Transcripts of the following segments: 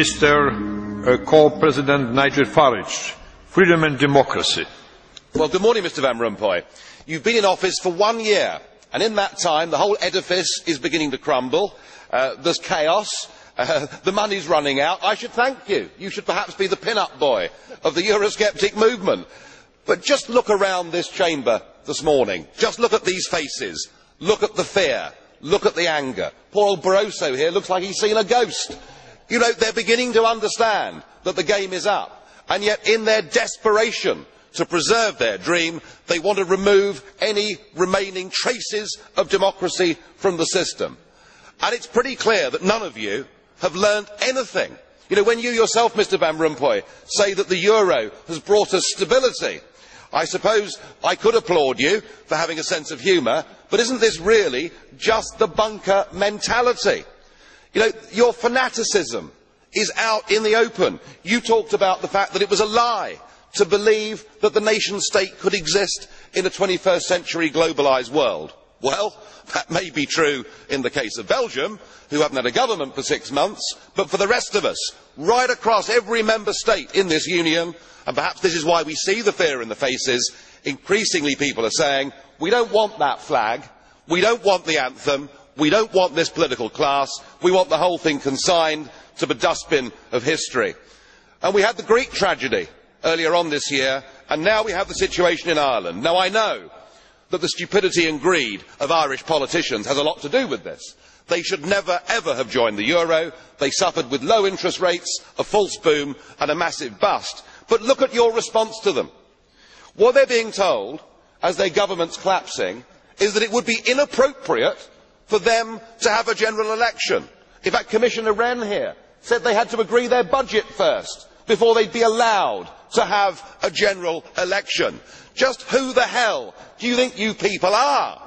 Mr. Co-President Nigel Farage, Freedom and Democracy. Well, good morning, Mr Van Rompuy. You've been in office for 1 year, and in that time the whole edifice is beginning to crumble. There's chaos. The money's running out. I should thank you. You should perhaps be the pin-up boy of the Eurosceptic movement. But just look around this chamber this morning. Just look at these faces. Look at the fear. Look at the anger. Poor old Barroso here looks like he's seen a ghost. You know, they're beginning to understand that the game is up. And yet, in their desperation to preserve their dream, they want to remove any remaining traces of democracy from the system. And it's pretty clear that none of you have learned anything. You know, when you yourself, Mr Van Rompuy, say that the euro has brought us stability, I suppose I could applaud you for having a sense of humour, but isn't this really just the bunker mentality? You know, your fanaticism is out in the open. You talked about the fact that it was a lie to believe that the nation state could exist in a 21st century globalised world. Well, that may be true in the case of Belgium, who haven't had a government for 6 months, but for the rest of us, right across every member state in this union, and perhaps this is why we see the fear in the faces, increasingly people are saying, we don't want that flag, we don't want the anthem, we don't want this political class, we want the whole thing consigned to the dustbin of history. And we had the Greek tragedy earlier on this year, and now we have the situation in Ireland. Now, I know that the stupidity and greed of Irish politicians has a lot to do with this. They should never ever have joined the euro. They suffered with low interest rates, a false boom and a massive bust. But look at your response to them. What they're being told, as their government's collapsing, is that it would be inappropriate for them to have a general election. In fact, Commissioner Rehn here said they had to agree their budget first before they'd be allowed to have a general election. Just who the hell do you think you people are?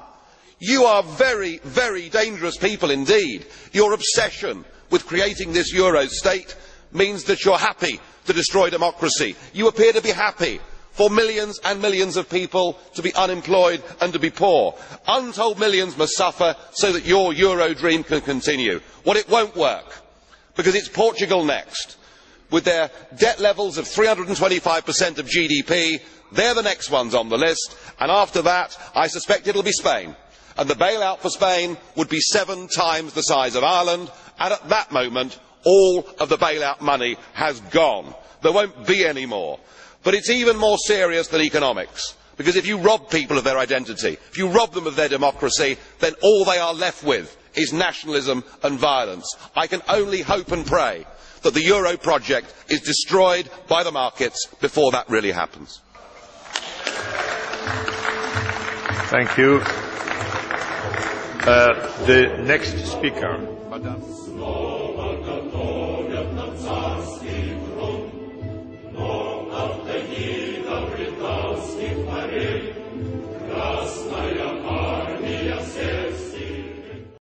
You are very, very dangerous people indeed. Your obsession with creating this euro state means that you're happy to destroy democracy. You appear to be happy for millions and millions of people to be unemployed and to be poor. Untold millions must suffer so that your euro dream can continue. Well, it won't work, because it's Portugal next. With their debt levels of 325% of GDP, they're the next ones on the list, and after that, I suspect it'll be Spain. And the bailout for Spain would be 7 times the size of Ireland, and at that moment, all of the bailout money has gone. There won't be any more. But it's even more serious than economics, because if you rob people of their identity, if you rob them of their democracy, then all they are left with is nationalism and violence. I can only hope and pray that the euro project is destroyed by the markets before that really happens. Thank you. The next speaker, Madam. Красная армия